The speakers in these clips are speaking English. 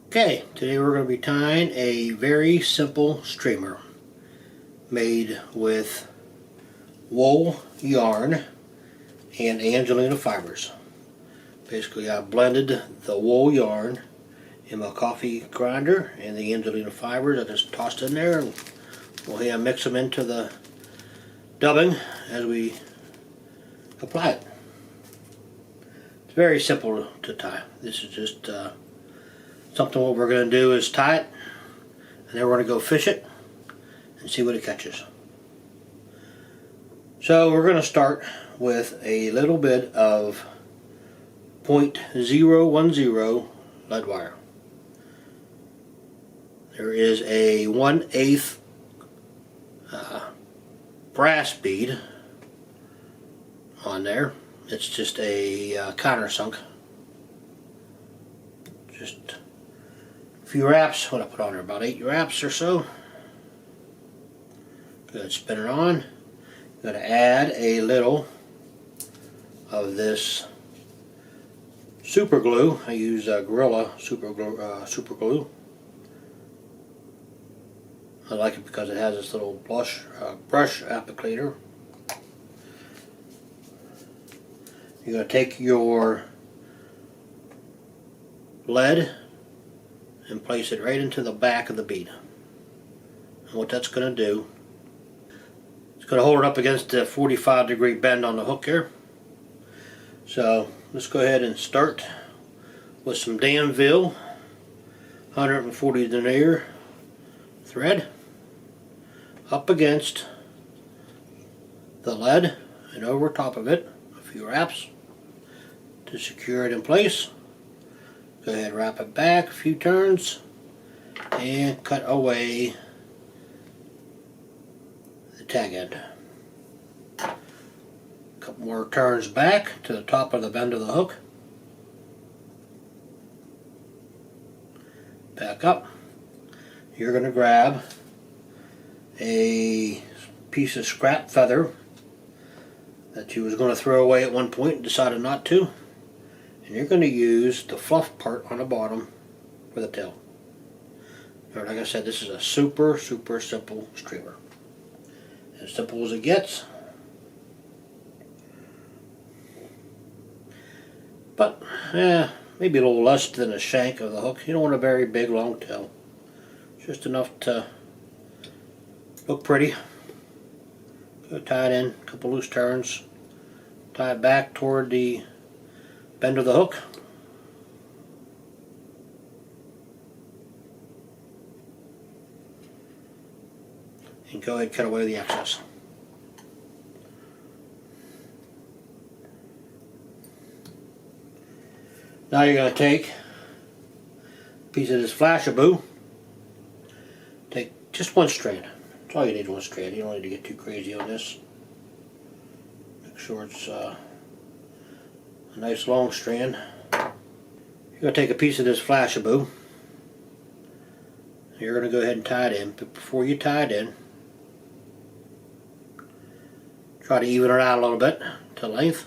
Okay, today we're going to be tying a very simple streamer made with wool yarn and Angelina fibers. Basically, I blended the wool yarn in my coffee grinder and the Angelina fibers. I just tossed in there and we'll mix them into the dubbing as we apply it. It's very simple to tie. This is just something what we're going to do is tie it, and then we're going to go fish it and see what it catches. So we're going to start with a little bit of .010 lead wire. There is a 1/8 brass bead on there. It's just a countersunk. Just a few wraps. What I put on there, about 8 wraps or so. Go ahead and spin it on. I'm going to add a little of this super glue. I use Gorilla super glue. I like it because it has this little brush applicator. You're going to take your lead and place it right into the back of the bead. And what that's going to do, it's going to hold it up against the 45-degree bend on the hook here. So let's go ahead and start with some Danville 140 denier thread up against the lead and over top of it a few wraps to secure it in place. Go ahead and wrap it back a few turns and cut away the tag end. A couple more turns back to the top of the bend of the hook. Back up. You're going to grab a piece of scrap feather that you was going to throw away at one point and decided not to. And you're going to use the fluff part on the bottom for the tail. Like I said, this is a super simple streamer. As simple as it gets. But, maybe a little less than a shank of the hook. You don't want a very big long tail. Just enough to look pretty. Go tie it in, a couple loose turns. Tie it back toward the bend of the hook. And go ahead and cut away the excess. Now you're going to take a piece of this Flashaboo. Take just one strand. That's all you need, one strand. You don't need to get too crazy on this. Make sure it's a nice long strand. You're going to take a piece of this Flashaboo. You're going to go ahead and tie it in. But before you tie it in, try to even it out a little bit to length.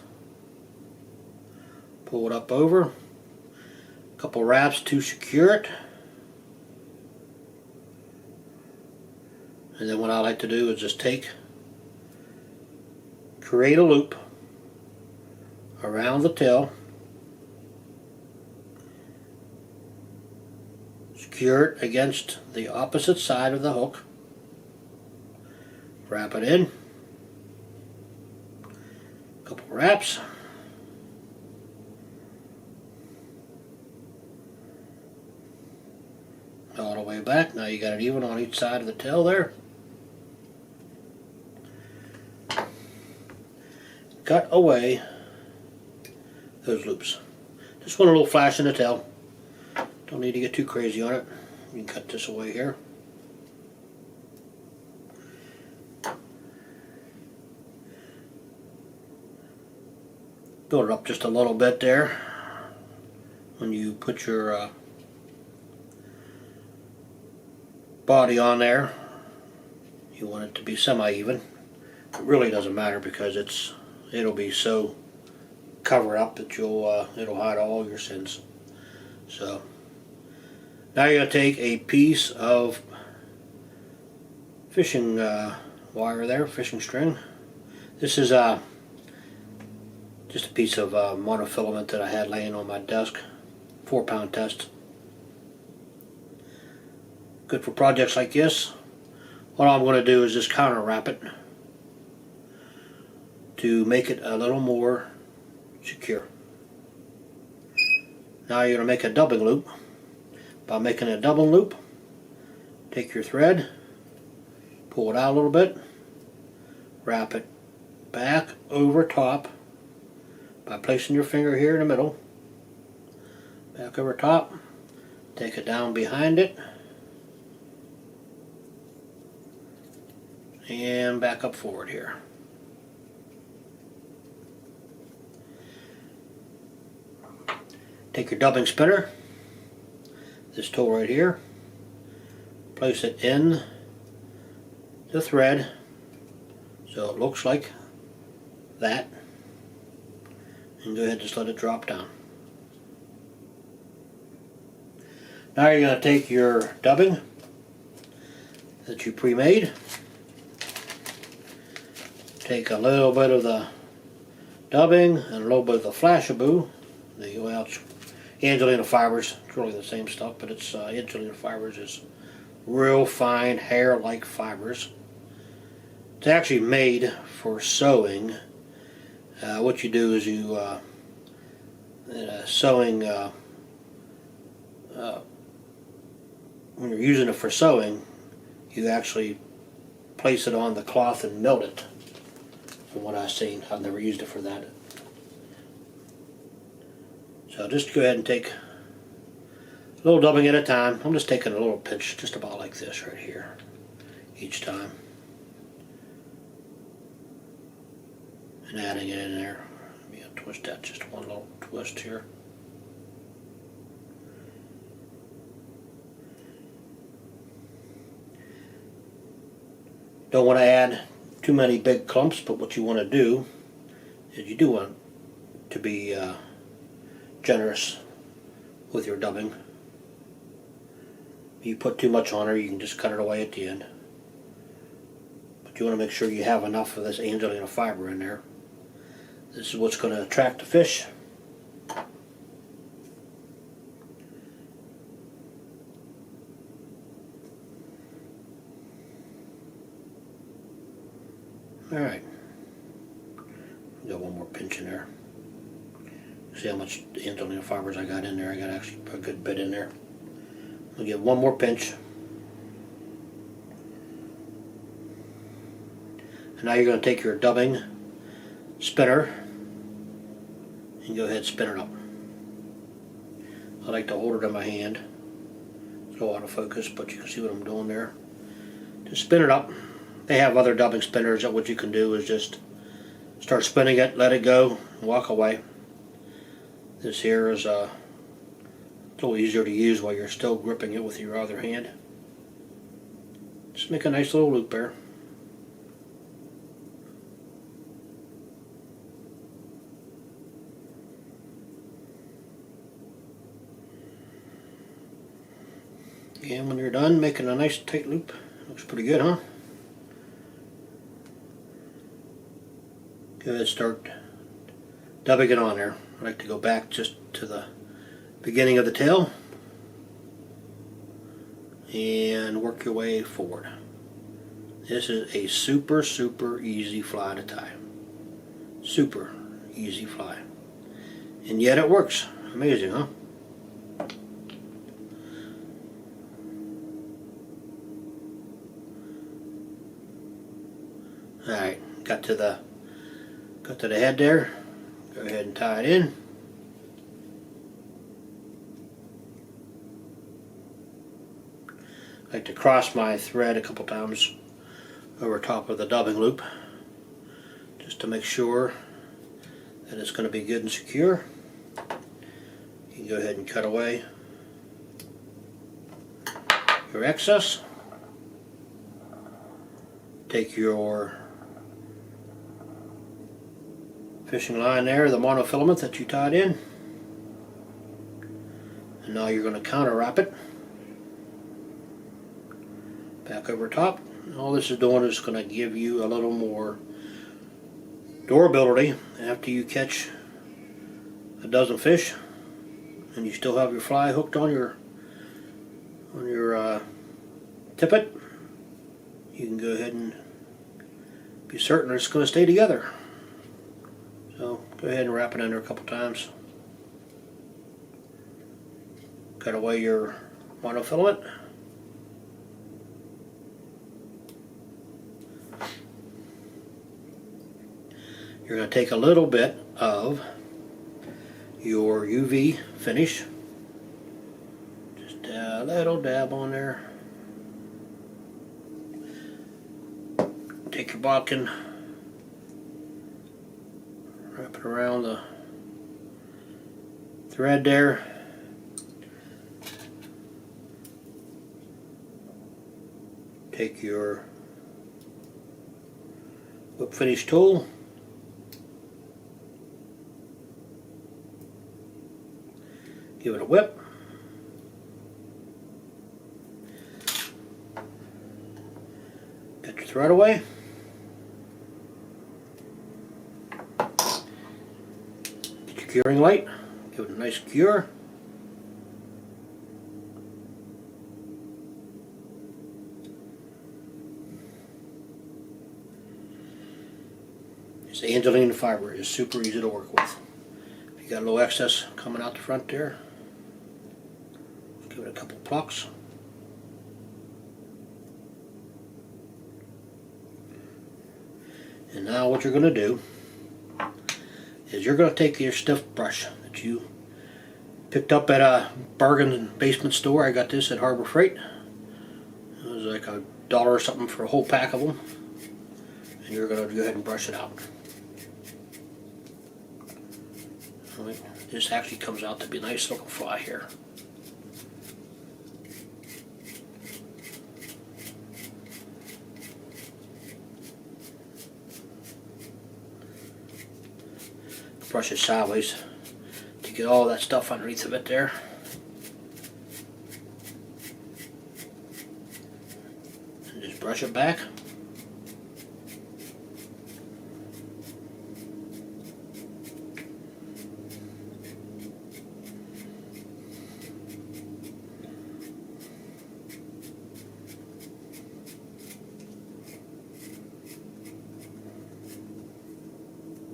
Pull it up over. A couple wraps to secure it. And then what I like to do is just create a loop around the tail, secure it against the opposite side of the hook, wrap it in, a couple wraps, all the way back. Now you got it even on each side of the tail there. Cut away those loops. Just want a little flash in the tail. Don't need to get too crazy on it. You can cut this away here. Build it up just a little bit there. When you put your body on there, you want it to be semi-even. It really doesn't matter because it'll be so covered up that it'll hide all your sins. So Now you're going to take a piece of fishing wire there, fishing string. This is just a piece of monofilament that I had laying on my desk, 4-pound test. Good for projects like this. What I'm going to do is just counter wrap it to make it a little more secure. Now you're going to make a dubbing loop. By making a double loop, take your thread, pull it out a little bit, wrap it back over top by placing your finger here in the middle, back over top, take it down behind it, and back up forward here. Take your dubbing spinner, this tool right here, place it in the thread so it looks like that, and go ahead and just let it drop down. Now you're going to take your dubbing that you pre-made, take a little bit of the dubbing and a little bit of the Flashaboo, well, it's Angelina fibers. It's really the same stuff, but it's Angelina fibers is real fine hair-like fibers. It's actually made for sewing. What you do is you sewing when you're using it for sewing, you actually place it on the cloth and melt it. From what I've seen, I've never used it for that. So just go ahead and take a little dubbing at a time. I'm just taking a little pinch, just about like this right here, each time. And adding it in there. Maybe I'll twist that, just one little twist here. Don't want to add too many big clumps, but what you want to do is you do want to be generous with your dubbing. If you put too much on her, you can just cut it away at the end. But you want to make sure you have enough of this Angelina fiber in there. This is what's going to attract the fish. Alright. Got one more pinch in there. See how much Angelina fibers I got in there. I got actually a good bit in there. I'll give one more pinch. And now you're going to take your dubbing spinner and go ahead and spin it up. I like to hold it in my hand. It's a lot of focus, but you can see what I'm doing there. Just spin it up. They have other dubbing spinners that what you can do is just start spinning it, let it go, and walk away. This here is a little easier to use while you're still gripping it with your other hand. Just make a nice little loop there. And when you're done making a nice tight loop, looks pretty good, huh? Go ahead and start dubbing it on there. I like to go back just to the beginning of the tail and work your way forward. This is a super easy fly to tie. Super easy fly. And yet it works. Amazing, huh? Alright, got to the head there. Go ahead and tie it in. I like to cross my thread a couple times over top of the dubbing loop just to make sure that it's going to be good and secure. You can go ahead and cut away your excess. Take your fishing line there, the monofilament that you tied in, and now you're going to counter wrap it back over top. All this is doing is going to give you a little more durability after you catch a dozen fish and you still have your fly hooked on your tippet. You can go ahead and be certain it's going to stay together. So go ahead and wrap it in there a couple times. Cut away your monofilament. You're going to take a little bit of your UV finish, just a little dab on there. Take your bodkin, wrap it around the thread there. Take your whip finish tool, give it a whip. Get your thread away. Get your curing light. Give it a nice cure. This Angelina fiber is super easy to work with. If you got a little excess coming out the front there, give it a couple plucks. And now what you're going to do is you're going to take your stiff brush that you picked up at a bargain basement store. I got this at Harbor Freight. It was like $1 or something for a whole pack of them. And you're going to go ahead and brush it out. This actually comes out to be a nice looking fly here. Brush it sideways to get all that stuff underneath of it there. And just brush it back.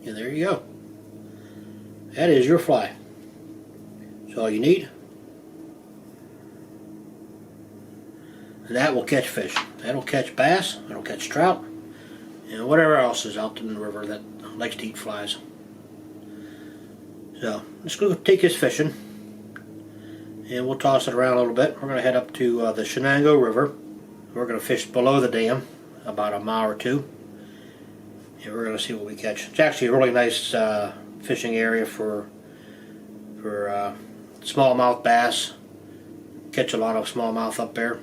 And there you go. That is your fly. That's all you need. And that will catch fish. That'll catch bass, that'll catch trout, and whatever else is out in the river that likes to eat flies. So, let's go take this fishing, and we'll toss it around a little bit. We're going to head up to the Shenango River. We're going to fish below the dam, about a mile or two. And we're going to see what we catch. It's actually a really nice fishing area for smallmouth bass. Catch a lot of smallmouth up there.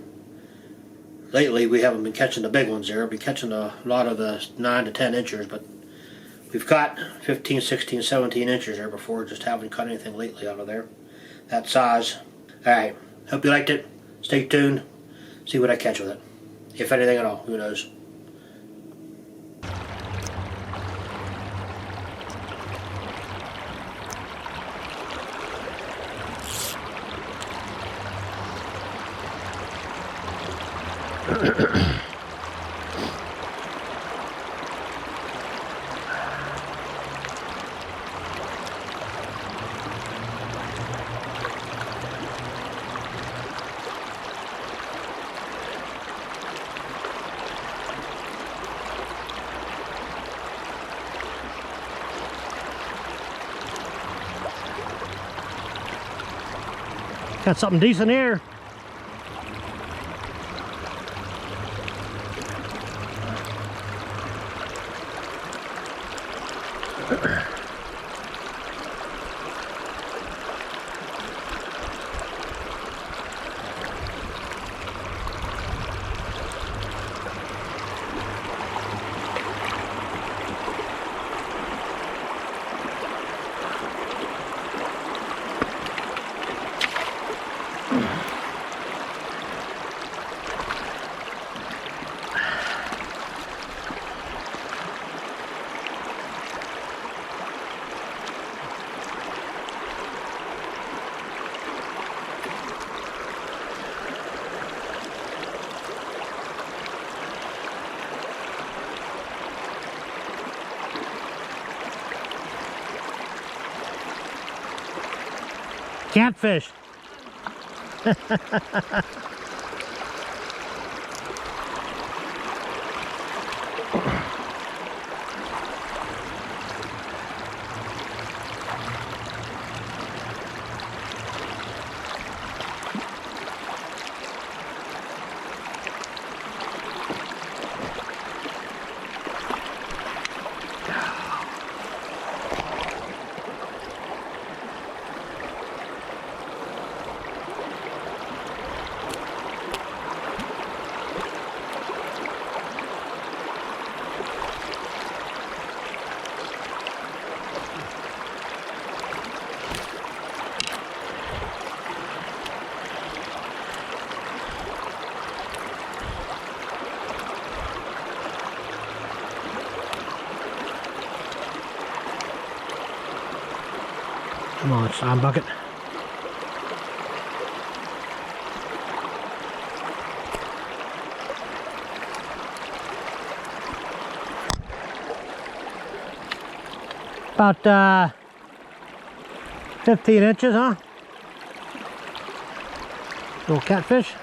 Lately we haven't been catching the big ones there. We've been catching a lot of the 9 to 10 inchers, but we've caught 15, 16, 17 inches there before. Just haven't caught anything lately out of there that size. Alright, hope you liked it. Stay tuned. See what I catch with it. If anything at all, who knows. Got something decent here. Catfish. Come on, slime bucket. About 15 inches, huh? Little catfish.